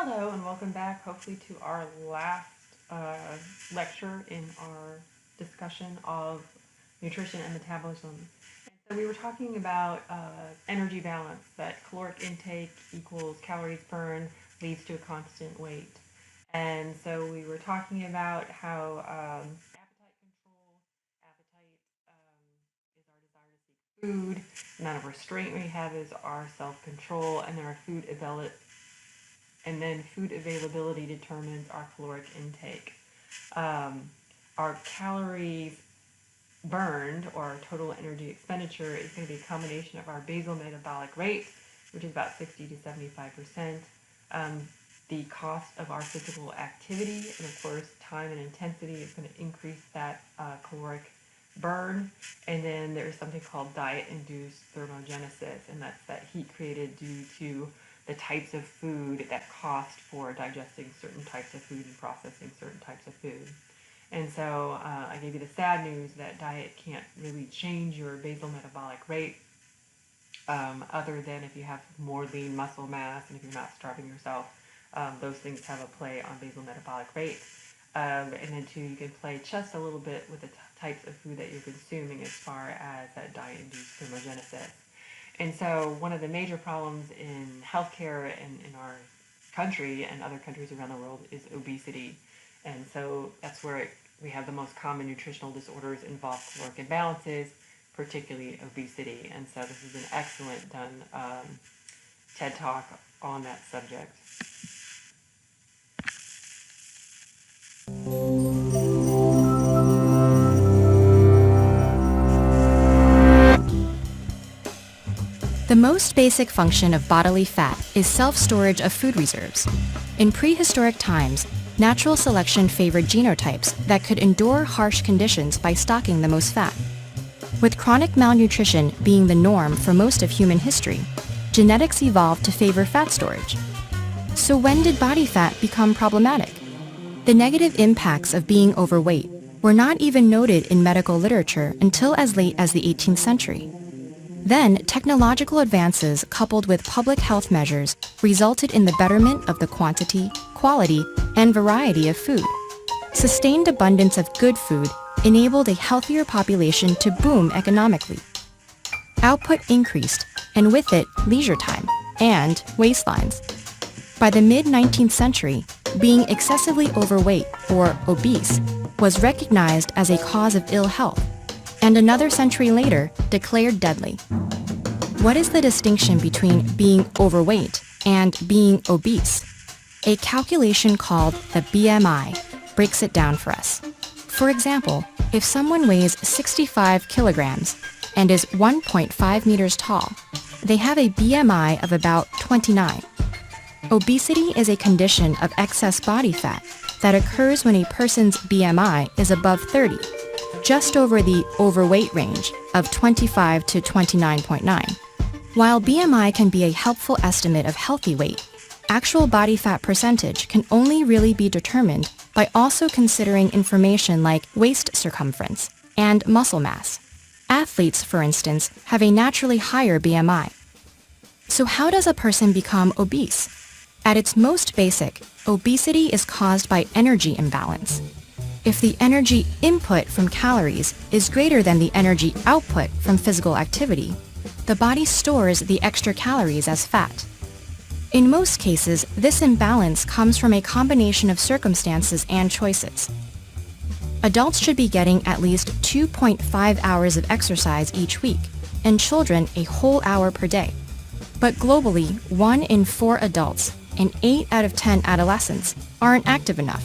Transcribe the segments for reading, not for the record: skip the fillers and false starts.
Hello and welcome back, hopefully, to our last lecture in our discussion of nutrition and metabolism. And so we were talking about energy balance, that caloric intake equals calories burned leads to a constant weight. And so we were talking about how appetite control, appetite is our desire to seek food, amount of restraint we have is our self-control, and then food availability determines our caloric intake. Our calories burned, or our total energy expenditure, is going to be a combination of our basal metabolic rate, which is about 60 to 75%, the cost of our physical activity, and of course time and intensity is going to increase that caloric burn. And then there's something called diet-induced thermogenesis, and that's that heat created due to the types of food that cost for digesting certain types of food and processing certain types of food. And so I gave you the sad news that diet can't really change your basal metabolic rate, other than if you have more lean muscle mass and if you're not starving yourself. Those things have a play on basal metabolic rate. And then two, you can play just a little bit with the types of food that you're consuming as far as that diet-induced thermogenesis. And so one of the major problems in healthcare and in our country and other countries around the world is obesity. And so that's where we have the most common nutritional disorders involve caloric imbalances, particularly obesity. And so this is an excellent done TED Talk on that subject. The most basic function of bodily fat is self-storage of food reserves. In prehistoric times, natural selection favored genotypes that could endure harsh conditions by stocking the most fat. With chronic malnutrition being the norm for most of human history, genetics evolved to favor fat storage. So when did body fat become problematic? The negative impacts of being overweight were not even noted in medical literature until as late as the 18th century. Then, technological advances coupled with public health measures resulted in the betterment of the quantity, quality, and variety of food. Sustained abundance of good food enabled a healthier population to boom economically. Output increased, and with it, leisure time and waistlines. By the mid-19th century, being excessively overweight, or obese, was recognized as a cause of ill health, and another century later declared deadly. What is the distinction between being overweight and being obese? A calculation called the BMI breaks it down for us. For example, if someone weighs 65 kilograms and is 1.5 meters tall, they have a BMI of about 29. Obesity is a condition of excess body fat that occurs when a person's BMI is above 30, just over the overweight range of 25 to 29.9. While BMI can be a helpful estimate of healthy weight, actual body fat percentage can only really be determined by also considering information like waist circumference and muscle mass. Athletes, for instance, have a naturally higher BMI. So how does a person become obese? At its most basic, obesity is caused by energy imbalance. If the energy input from calories is greater than the energy output from physical activity, the body stores the extra calories as fat. In most cases, this imbalance comes from a combination of circumstances and choices. Adults should be getting at least 2.5 hours of exercise each week, and children a whole hour per day. But globally, 1 in 4 adults and 8 out of 10 adolescents aren't active enough.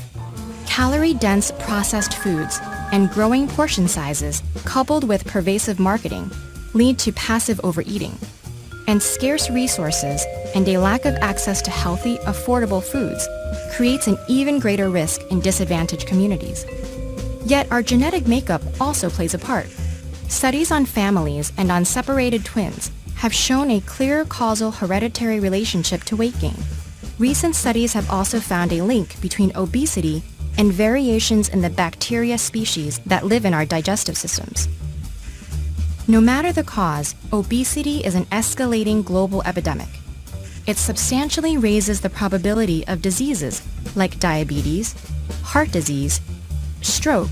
Calorie-dense processed foods and growing portion sizes, coupled with pervasive marketing, lead to passive overeating. And scarce resources and a lack of access to healthy, affordable foods creates an even greater risk in disadvantaged communities. Yet our genetic makeup also plays a part. Studies on families and on separated twins have shown a clear causal hereditary relationship to weight gain. Recent studies have also found a link between obesity and variations in the bacteria species that live in our digestive systems. No matter the cause, obesity is an escalating global epidemic. it substantially raises the probability of diseases like diabetes, heart disease, stroke,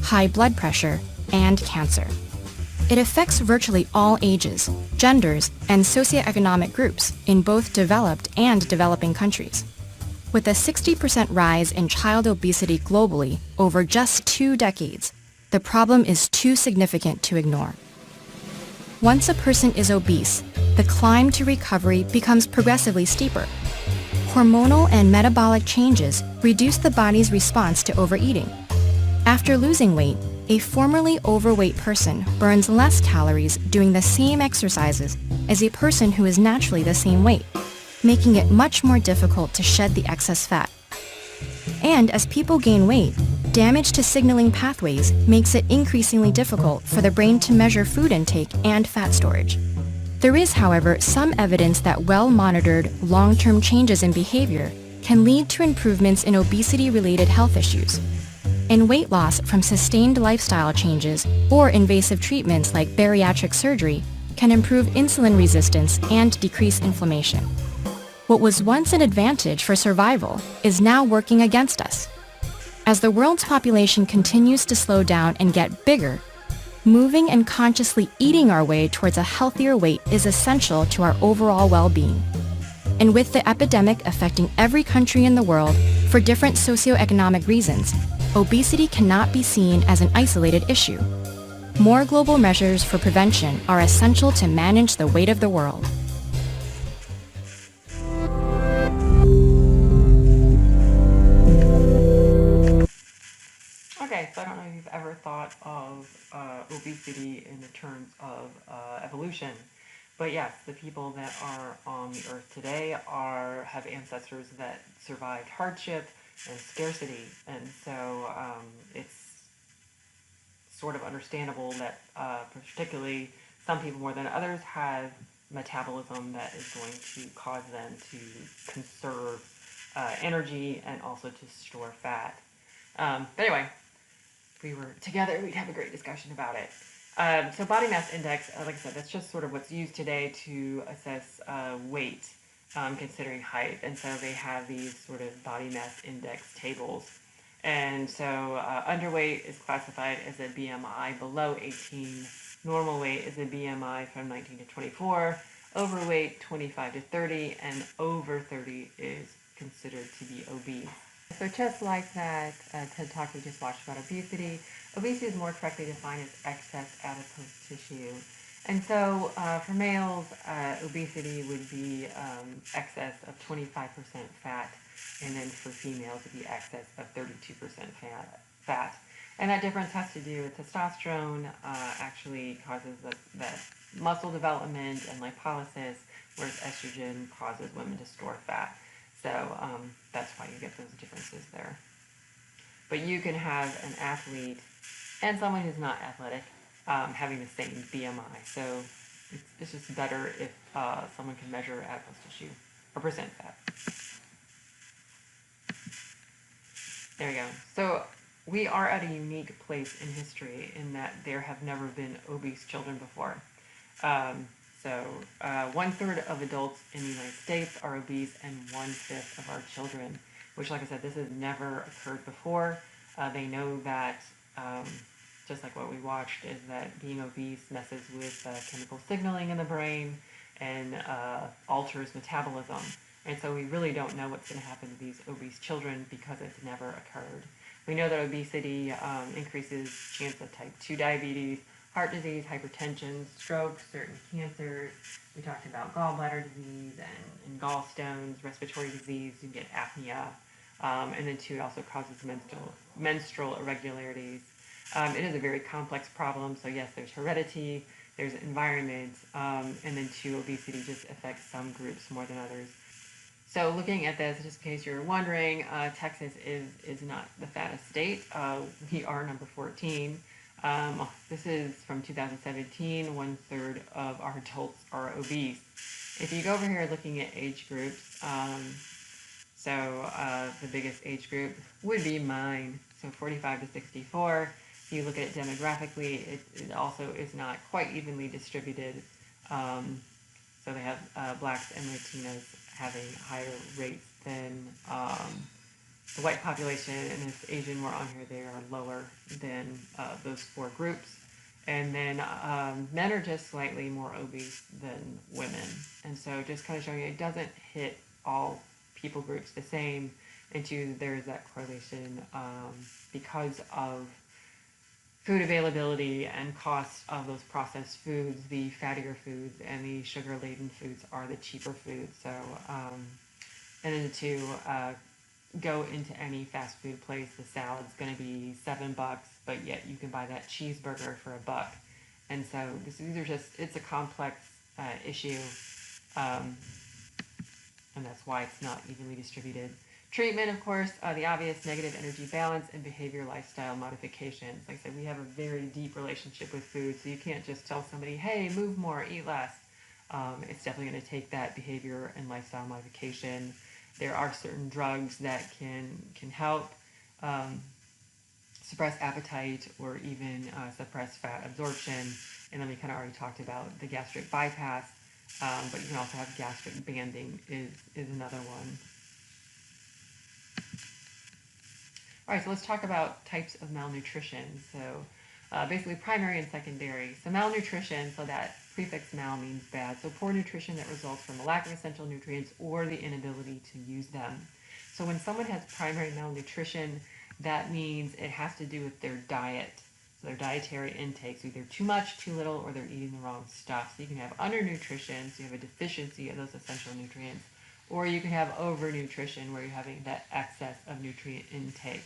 high blood pressure, and cancer. It affects virtually all ages, genders, and socioeconomic groups in both developed and developing countries. With a 60% rise in child obesity globally over just 2 decades, the problem is too significant to ignore. Once a person is obese, the climb to recovery becomes progressively steeper. Hormonal and metabolic changes reduce the body's response to overeating. After losing weight, a formerly overweight person burns less calories doing the same exercises as a person who is naturally the same weight, making it much more difficult to shed the excess fat. And as people gain weight, damage to signaling pathways makes it increasingly difficult for the brain to measure food intake and fat storage. There is, however, some evidence that well-monitored, long-term changes in behavior can lead to improvements in obesity-related health issues. And weight loss from sustained lifestyle changes or invasive treatments like bariatric surgery can improve insulin resistance and decrease inflammation. What was once an advantage for survival is now working against us. As the world's population continues to slow down and get bigger, moving and consciously eating our way towards a healthier weight is essential to our overall well-being. And with the epidemic affecting every country in the world for different socioeconomic reasons, obesity cannot be seen as an isolated issue. More global measures for prevention are essential to manage the weight of the world. Okay, so I don't know if you've ever thought of obesity in the terms of evolution, but yes, the people that are on the earth today have ancestors that survived hardship and scarcity, and so it's sort of understandable that particularly some people more than others have metabolism that is going to cause them to conserve energy and also to store fat. But anyway, if we were together, we'd have a great discussion about it. So body mass index, like I said, that's just sort of what's used today to assess weight, considering height. And so they have these sort of body mass index tables. And so underweight is classified as a BMI below 18. Normal weight is a BMI from 19 to 24. Overweight, 25 to 30. And over 30 is considered to be obese. So just like that TED Talk we just watched about obesity, obesity is more correctly defined as excess adipose tissue. And so for males, obesity would be excess of 25% fat, and then for females it would be excess of 32% fat. And that difference has to do with testosterone actually causes that muscle development and lipolysis, whereas estrogen causes women to store fat. So that's why you get those differences there. But you can have an athlete and someone who's not athletic having the same BMI. So it's just better if someone can measure adipose tissue or percent fat. There we go. So we are at a unique place in history in that there have never been obese children before. So 1/3 of adults in the United States are obese and 1/5 of our children, which, like I said, this has never occurred before. They know that, just like what we watched, is that being obese messes with chemical signaling in the brain and alters metabolism. And so we really don't know what's going to happen to these obese children because it's never occurred. We know that obesity increases chance of type 2 diabetes, heart disease, hypertension, stroke, certain cancers. We talked about gallbladder disease and gallstones, respiratory disease. You get apnea. And then, too, it also causes menstrual irregularities. It is a very complex problem. So, yes, there's heredity, there's environment, and then, too, obesity just affects some groups more than others. So looking at this, just in case you're wondering, Texas is not the fattest state. We are number 14. This is from 2017. 1/3 of our adults are obese. If you go over here looking at age groups, the biggest age group would be mine, so 45 to 64. If you look at it demographically, it also is not quite evenly distributed. So they have blacks and Latinos having higher rates than the white population, and if Asian were on here, they are lower than those four groups. And then men are just slightly more obese than women. And so just kind of showing you it doesn't hit all people groups the same. And two, there's that correlation because of food availability and cost of those processed foods. The fattier foods and the sugar-laden foods are the cheaper foods. So, and then to go into any fast food place, the salad's going to be $7, but yet you can buy that cheeseburger for $1. And so these are just, it's a complex issue, and that's why it's not evenly distributed. Treatment, of course, the obvious negative energy balance and behavior lifestyle modifications. Like I said, we have a very deep relationship with food, so you can't just tell somebody, hey, move more, eat less. It's definitely going to take that behavior and lifestyle modification. There are certain drugs that can help suppress appetite or even suppress fat absorption. And then we kind of already talked about the gastric bypass, but you can also have gastric banding is another one. All right, so let's talk about types of malnutrition. So basically primary and secondary. So malnutrition, so that prefix mal means bad. So poor nutrition that results from a lack of essential nutrients or the inability to use them. So when someone has primary malnutrition, that means it has to do with their diet. So their dietary intake, so either too much, too little, or they're eating the wrong stuff. So you can have undernutrition, so you have a deficiency of those essential nutrients, or you can have overnutrition where you're having that excess of nutrient intake.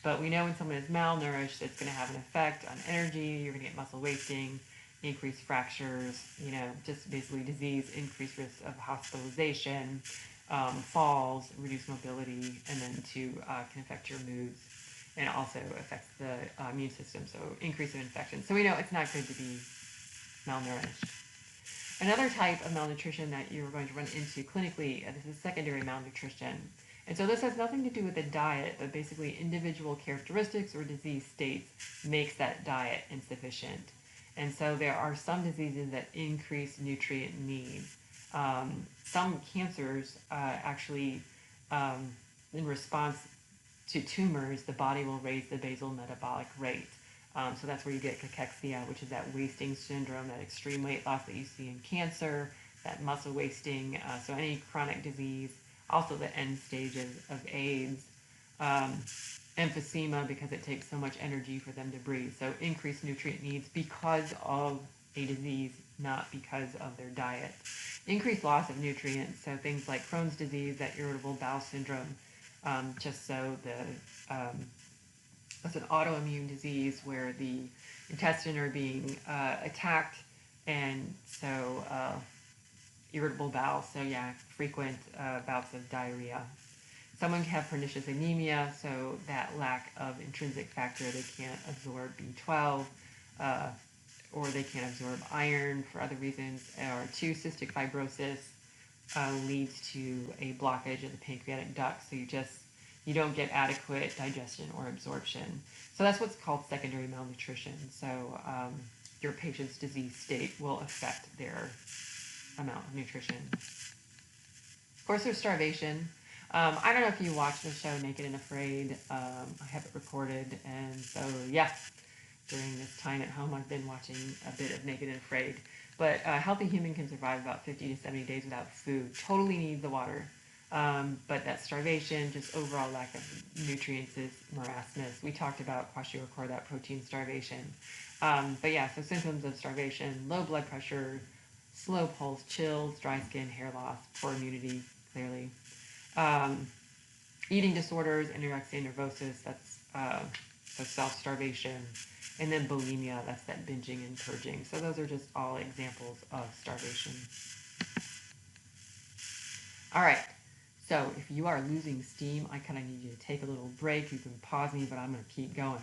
But we know when someone is malnourished, it's going to have an effect on energy. You're going to get muscle wasting, increased fractures, just basically disease, increased risk of hospitalization, falls, reduced mobility, and then can affect your moods, and it also affects the immune system, so increase of infection. So we know it's not good to be malnourished. Another type of malnutrition that you're going to run into clinically, this is secondary malnutrition. And so this has nothing to do with the diet, but basically individual characteristics or disease states makes that diet insufficient. And so there are some diseases that increase nutrient needs. Some cancers actually, in response to tumors, the body will raise the basal metabolic rate. So that's where you get cachexia, which is that wasting syndrome, that extreme weight loss that you see in cancer, that muscle wasting, so any chronic disease. Also the end stages of AIDS, emphysema because it takes so much energy for them to breathe. So increased nutrient needs because of a disease, not because of their diet. Increased loss of nutrients, so things like Crohn's disease, that irritable bowel syndrome, just so that's an autoimmune disease where the intestine are being attacked, and so irritable bowel, so yeah, frequent bouts of diarrhea. Someone can have pernicious anemia, so that lack of intrinsic factor, they can't absorb B12, or they can't absorb iron for other reasons, or two, cystic fibrosis leads to a blockage of the pancreatic duct, so you don't get adequate digestion or absorption. So that's what's called secondary malnutrition. So your patient's disease state will affect their amount of nutrition. Of course, there's starvation. I don't know if you watched the show Naked and Afraid. I have it recorded, and so yeah, during this time at home, I've been watching a bit of Naked and Afraid. But a healthy human can survive about 50 to 70 days without food. Totally needs the water. But that starvation, just overall lack of nutrients, is marasmus. We talked about kwashiorkor, that protein starvation. But yeah, so symptoms of starvation: low blood pressure, slow pulse, chills, dry skin, hair loss, poor immunity, clearly. Eating disorders, anorexia nervosis, that's self-starvation. And then bulimia, that's that binging and purging. So those are just all examples of starvation. All right, so if you are losing steam, I kind of need you to take a little break. You can pause me, but I'm going to keep going.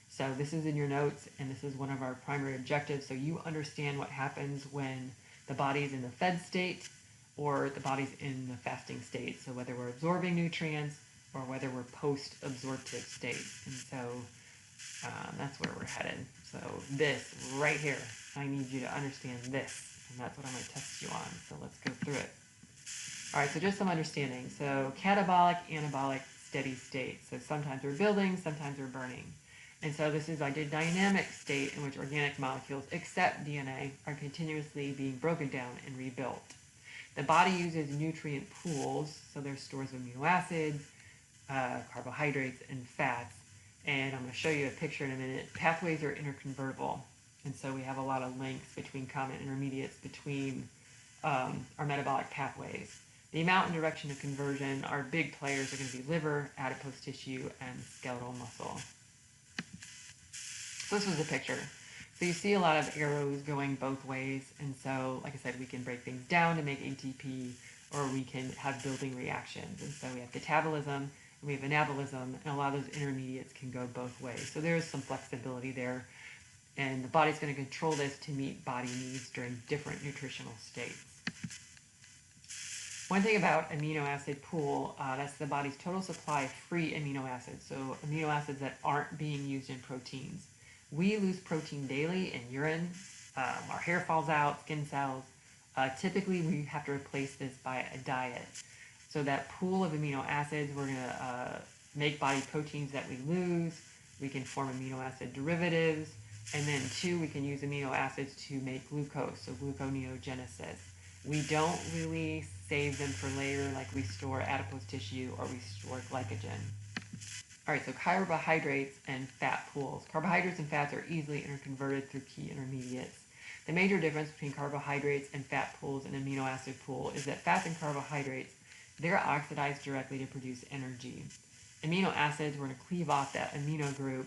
So this is in your notes, and this is one of our primary objectives, so you understand what happens when the body's in the fed state or the body's in the fasting state. So whether we're absorbing nutrients or whether we're post-absorptive state. And so that's where we're headed. So this right here, I need you to understand this, and that's what I'm going to test you on. So let's go through it. All right, so just some understanding. So catabolic, anabolic, steady state. So sometimes we're building, sometimes we're burning. And so this is like a dynamic state in which organic molecules, except DNA, are continuously being broken down and rebuilt. The body uses nutrient pools, so there's stores of amino acids, carbohydrates, and fats. And I'm going to show you a picture in a minute. Pathways are interconvertible. And so we have a lot of links between common intermediates between our metabolic pathways. The amount and direction of conversion, our big players are going to be liver, adipose tissue, and skeletal muscle. So this was a picture. So you see a lot of arrows going both ways. And so, like I said, we can break things down to make ATP, or we can have building reactions. And so we have catabolism, and we have anabolism, and a lot of those intermediates can go both ways. So there is some flexibility there. And the body's going to control this to meet body needs during different nutritional states. One thing about amino acid pool, that's the body's total supply of free amino acids, so amino acids that aren't being used in proteins. We lose protein daily in urine, our hair falls out, skin cells. Typically, we have to replace this by a diet. So that pool of amino acids, we're going to make body proteins that we lose. We can form amino acid derivatives. And then, two, we can use amino acids to make glucose, so gluconeogenesis. We don't really save them for later like we store adipose tissue or we store glycogen. All right, so carbohydrates and fat pools. Carbohydrates and fats are easily interconverted through key intermediates. The major difference between carbohydrates and fat pools and amino acid pool is that fats and carbohydrates, they're oxidized directly to produce energy. Amino acids, we're going to cleave off that amino group,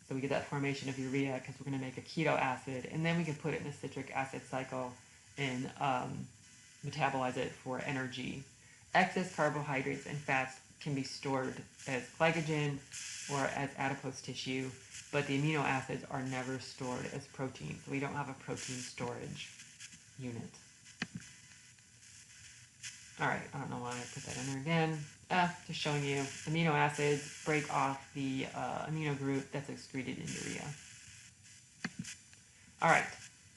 so we get that formation of urea because we're going to make a keto acid, and then we can put it in a citric acid cycle and metabolize it for energy. Excess carbohydrates and fats can be stored as glycogen or as adipose tissue, but the amino acids are never stored as protein. So we don't have a protein storage unit. All right, I don't know why I put that in there again. Just showing you amino acids break off the amino group that's excreted in urea. All right,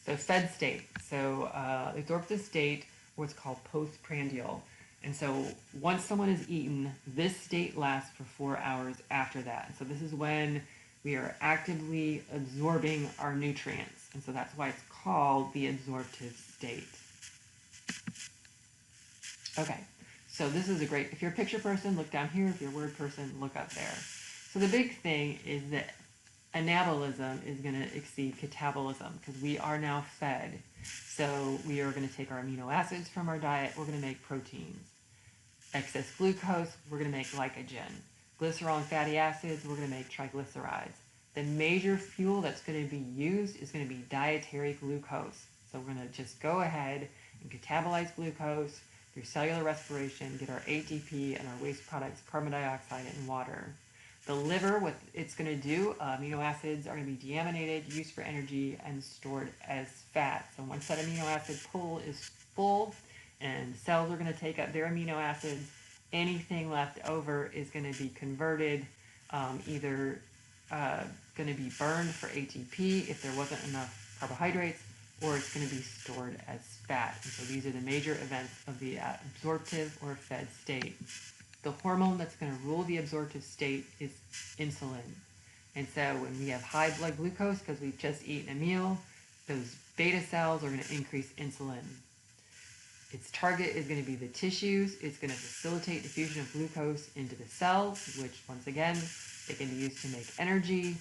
so fed state. So the absorptive state, what's called postprandial. And so once someone is eaten, this state lasts for 4 hours after that. So this is when we are actively absorbing our nutrients. And so that's why it's called the absorptive state. Okay, so this is a great, if you're a picture person, look down here. If you're a word person, look up there. So the big thing is that anabolism is going to exceed catabolism because we are now fed. So we are going to take our amino acids from our diet, we're going to make proteins. Excess glucose, we're going to make glycogen. Glycerol and fatty acids, we're going to make triglycerides. The major fuel that's going to be used is going to be dietary glucose. So we're going to just go ahead and catabolize glucose through cellular respiration, get our ATP and our waste products, carbon dioxide and water. The liver, what it's going to do, amino acids are going to be deaminated, used for energy, and stored as fat. So once that amino acid pool is full and cells are going to take up their amino acids, anything left over is going to be converted, either going to be burned for ATP if there wasn't enough carbohydrates, or it's going to be stored as fat. And so these are the major events of the absorptive or fed state. The hormone that's going to rule the absorptive state is insulin. And so when we have high blood glucose because we've just eaten a meal, those beta cells are going to increase insulin. Its target is going to be the tissues. It's going to facilitate diffusion of glucose into the cells, which once again, they can be used to make energy.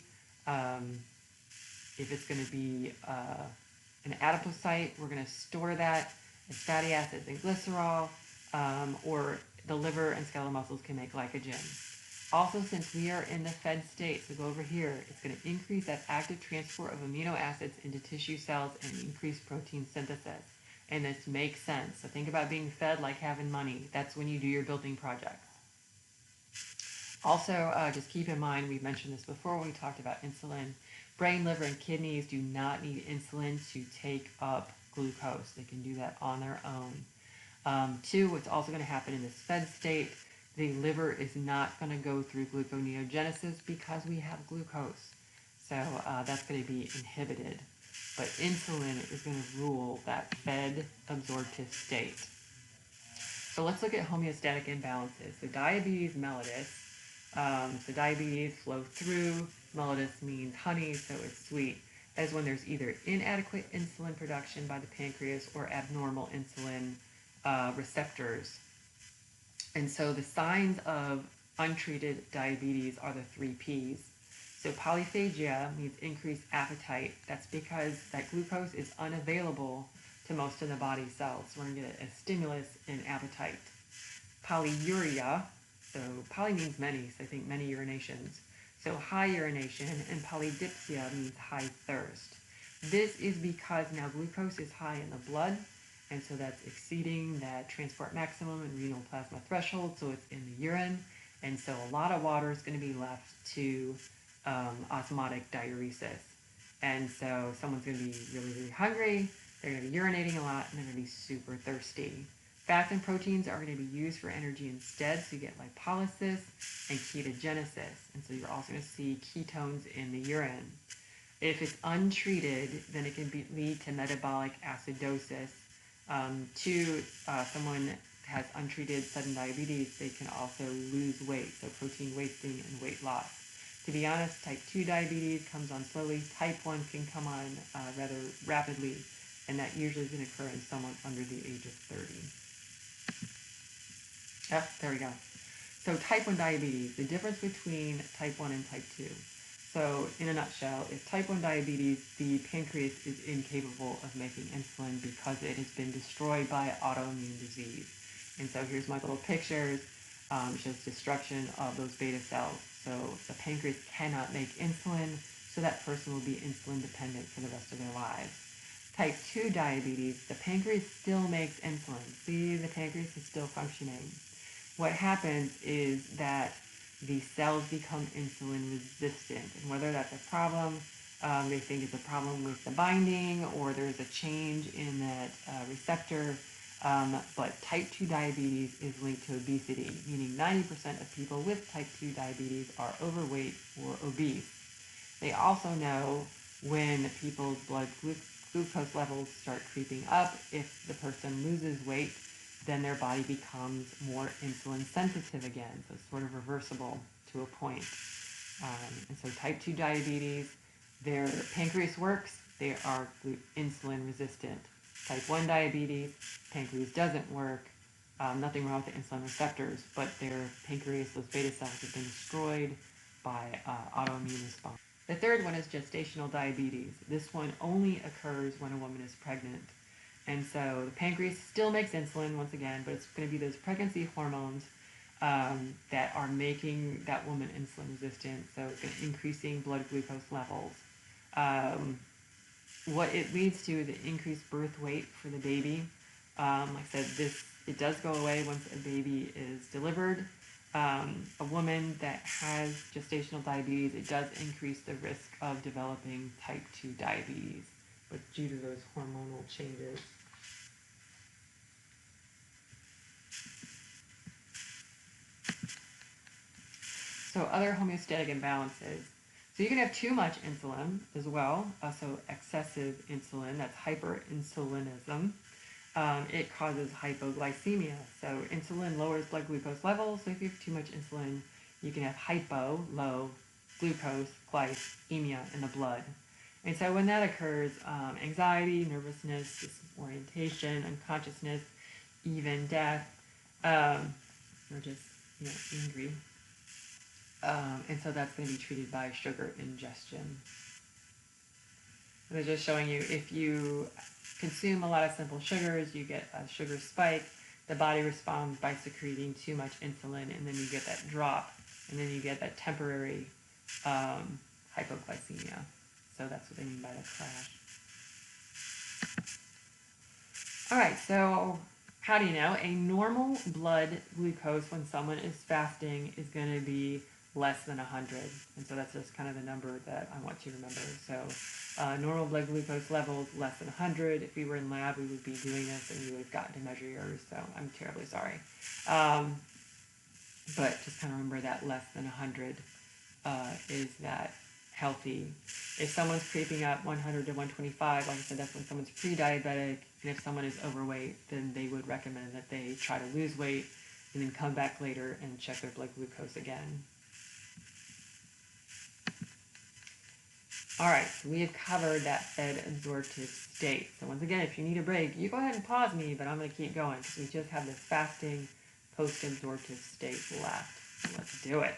If it's going to be an adipocyte, we're going to store that as fatty acids and glycerol, or the liver and skeletal muscles can make glycogen. Also, since we are in the fed state, so go over here, it's going to increase that active transport of amino acids into tissue cells and increase protein synthesis. And this makes sense. So think about being fed like having money. That's when you do your building projects. Also, just keep in mind, we mentioned this before when we talked about insulin. Brain, liver, and kidneys do not need insulin to take up glucose. They can do that on their own. Two, what's also going to happen in this fed state, the liver is not going to go through gluconeogenesis because we have glucose. So that's going to be inhibited. But insulin is going to rule that fed absorptive state. So let's look at homeostatic imbalances. So diabetes mellitus. So diabetes flows through. Mellitus means honey, so it's sweet. That is when there's either inadequate insulin production by the pancreas or abnormal insulin receptors. And so the signs of untreated diabetes are the 3 Ps. So polyphagia means increased appetite. That's because that glucose is unavailable to most of the body cells. So we're going to get a stimulus in appetite. Polyuria, so poly means many, so I think many urinations. So high urination, and polydipsia means high thirst. This is because now glucose is high in the blood, and so that's exceeding that transport maximum and renal plasma threshold, so it's in the urine, and so a lot of water is going to be left to osmotic diuresis. And so someone's going to be really, really hungry, they're going to be urinating a lot, and they're going to be super thirsty. Fats and proteins are going to be used for energy instead, so you get lipolysis and ketogenesis, and so you're also going to see ketones in the urine. If it's untreated, then it can lead to metabolic acidosis. Someone has untreated sudden diabetes, they can also lose weight, so protein wasting and weight loss. To be honest, type 2 diabetes comes on slowly. Type 1 can come on rather rapidly, and that usually is going to occur in someone under the age of 30. Oh, there we go. So type 1 diabetes, the difference between type 1 and type 2. So in a nutshell, if type 1 diabetes, the pancreas is incapable of making insulin because it has been destroyed by autoimmune disease. And so here's my little pictures. It shows destruction of those beta cells. So the pancreas cannot make insulin, so that person will be insulin dependent for the rest of their lives. Type 2 diabetes, the pancreas still makes insulin. See, the pancreas is still functioning. What happens is that the cells become insulin resistant, and whether that's a problem, they think it's a problem with the binding or there's a change in that receptor. But type 2 diabetes is linked to obesity, meaning 90% of people with type 2 diabetes are overweight or obese. They also know when people's blood glucose levels start creeping up. If the person loses weight, then their body becomes more insulin sensitive again. So it's sort of reversible to a point. And so type 2 diabetes, their pancreas works, they are insulin resistant. Type 1 diabetes, pancreas doesn't work, nothing wrong with the insulin receptors, but their pancreas, those beta cells have been destroyed by autoimmune response. The third one is gestational diabetes. This one only occurs when a woman is pregnant. And so the pancreas still makes insulin once again, but it's going to be those pregnancy hormones that are making that woman insulin resistant. So it's going to increasing blood glucose levels. What it leads to is an increased birth weight for the baby. Like I said, it does go away once a baby is delivered. A woman that has gestational diabetes, it does increase the risk of developing type 2 diabetes, but due to those hormonal changes. So other homeostatic imbalances. So you can have too much insulin as well, so excessive insulin, that's hyperinsulinism. It causes hypoglycemia. So insulin lowers blood glucose levels, so if you have too much insulin, you can have hypo, low, glucose, glycemia in the blood. And so when that occurs, anxiety, nervousness, disorientation, unconsciousness, even death, or just angry. And so that's going to be treated by sugar ingestion. They're just showing you if you consume a lot of simple sugars, you get a sugar spike. The body responds by secreting too much insulin, and then you get that drop, and then you get that temporary hypoglycemia. So that's what they mean by the crash. All right, so how do you know? A normal blood glucose when someone is fasting is going to be less than 100. And so that's just kind of the number that I want you to remember. So normal blood glucose levels less than 100. If we were in lab, we would be doing this and we would have gotten to measure yours. So I'm terribly sorry. But just kind of remember that less than 100 is that healthy. If someone's creeping up 100 to 125, like I said, that's when someone's pre-diabetic. And if someone is overweight, then they would recommend that they try to lose weight and then come back later and check their blood glucose again. All right, so we have covered that fed absorptive state. So once again, if you need a break, you go ahead and pause me, but I'm going to keep going because we just have this fasting post-absorptive state left. So let's do it.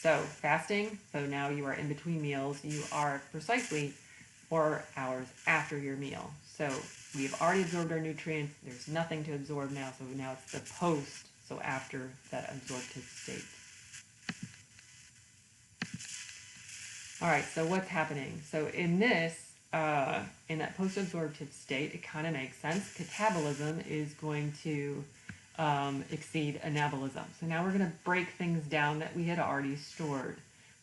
So fasting, so now you are in between meals. You are precisely 4 hours after your meal. So we've already absorbed our nutrients. There's nothing to absorb now. So now it's the post, so after that absorptive state. All right, so what's happening? So in this, in that post-absorptive state, it kind of makes sense. Catabolism is going to exceed anabolism. So now we're going to break things down that we had already stored.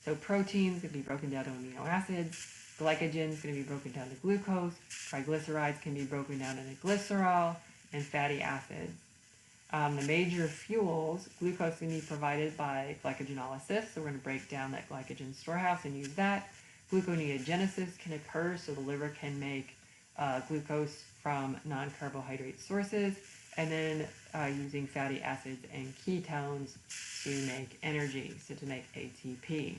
So proteins can be broken down to amino acids. Glycogen is going to be broken down to glucose. Triglycerides can be broken down into glycerol, and fatty acids. The major fuels, glucose can be provided by glycogenolysis, so we're going to break down that glycogen storehouse and use that. Gluconeogenesis can occur, so the liver can make glucose from non-carbohydrate sources, and then using fatty acids and ketones to make energy, so to make ATP.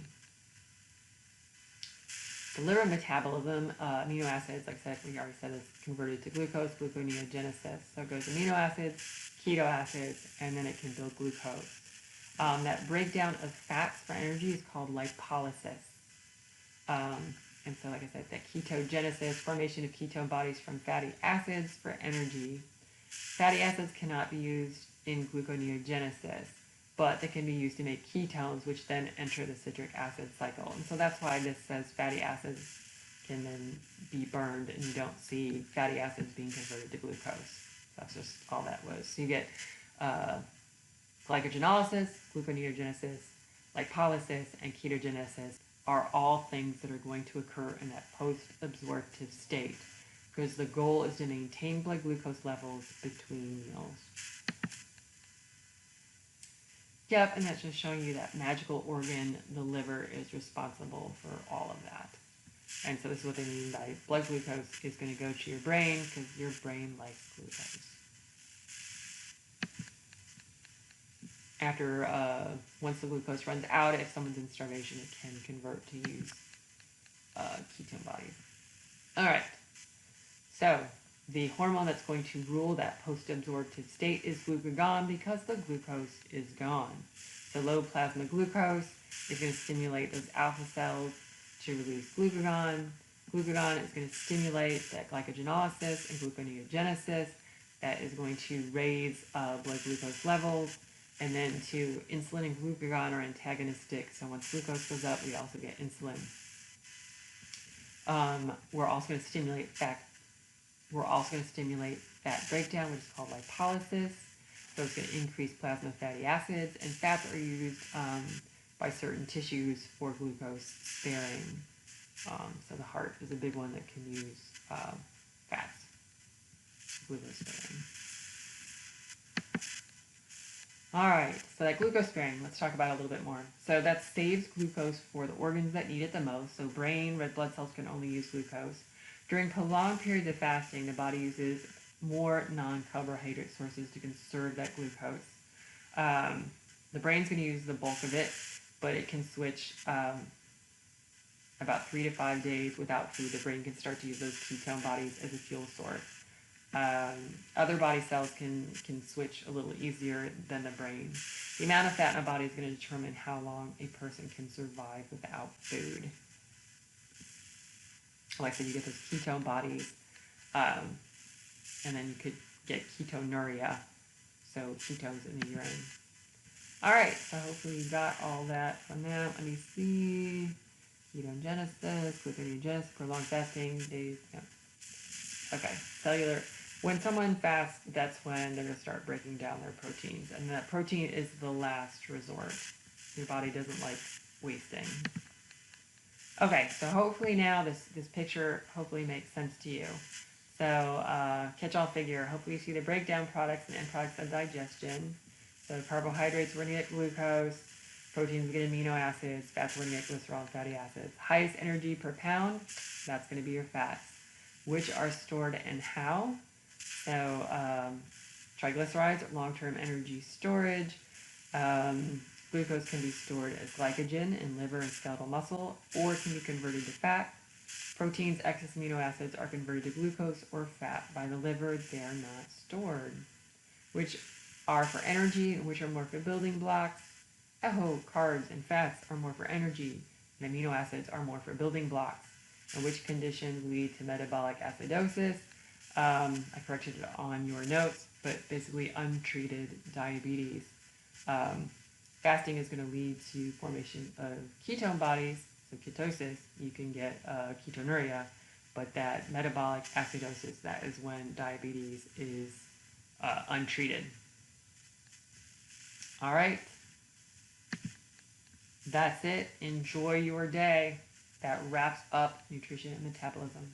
The liver metabolism, amino acids, like I said, we already said, is converted to glucose, gluconeogenesis. So it goes amino acids, keto acids, and then it can build glucose. That breakdown of fats for energy is called lipolysis. And so, like I said, that ketogenesis, formation of ketone bodies from fatty acids for energy. Fatty acids cannot be used in gluconeogenesis, but they can be used to make ketones, which then enter the citric acid cycle. And so that's why this says fatty acids can then be burned, and you don't see fatty acids being converted to glucose. That's just all that was. So you get glycogenolysis, gluconeogenesis, lipolysis, and ketogenesis are all things that are going to occur in that post-absorptive state, because the goal is to maintain blood glucose levels between meals. Yep, and that's just showing you that magical organ, the liver, is responsible for all of that. And so this is what they mean by blood glucose is going to go to your brain, because your brain likes glucose. After, once the glucose runs out, if someone's in starvation, it can convert to use ketone bodies. All right. So the hormone that's going to rule that post-absorptive state is glucagon, because the glucose is gone. So low plasma glucose is going to stimulate those alpha cells to release glucagon. Glucagon is going to stimulate that glycogenolysis and gluconeogenesis. That is going to raise blood glucose levels. And then to insulin and glucagon are antagonistic. So once glucose goes up, we also get insulin. We're also going to stimulate fat breakdown, which is called lipolysis. So it's going to increase plasma fatty acids, and fats are used by certain tissues for glucose sparing. So the heart is a big one that can use fats, glucose sparing. All right, so that glucose sparing, let's talk about it a little bit more. So that saves glucose for the organs that need it the most. So brain, red blood cells can only use glucose. During prolonged periods of fasting, the body uses more non-carbohydrate sources to conserve that glucose. The brain's going to use the bulk of it, but it can switch about 3 to 5 days without food. The brain can start to use those ketone bodies as a fuel source. Other body cells can switch a little easier than the brain. The amount of fat in a body is going to determine how long a person can survive without food. Like I said, you get those ketone bodies, and then you could get ketonuria, so ketones in the urine. All right, so hopefully you got all that from that. Let me see. Ketogenesis, gluconeogenesis, prolonged fasting, days. Yeah. Okay, cellular. When someone fasts, that's when they're going to start breaking down their proteins. And that protein is the last resort. Your body doesn't like wasting. Okay, so hopefully now this picture hopefully makes sense to you. So catch-all figure, hopefully you see the breakdown products and end products of digestion. So carbohydrates, we're going to get glucose. Proteins get amino acids, fats are going to get glycerol and fatty acids. Highest energy per pound, that's going to be your fats. Which are stored and how? So triglycerides, long-term energy storage. Glucose can be stored as glycogen in liver and skeletal muscle, or can be converted to fat. Proteins, excess amino acids are converted to glucose or fat by the liver. They are not stored. Which are for energy and which are more for building blocks. Carbs and fats are more for energy, and amino acids are more for building blocks. And which conditions lead to metabolic acidosis? I corrected it on your notes, but basically untreated diabetes. Fasting is going to lead to formation of ketone bodies, so ketosis. You can get ketonuria, but that metabolic acidosis, that is when diabetes is untreated. All right. That's it. Enjoy your day. That wraps up nutrition and metabolism.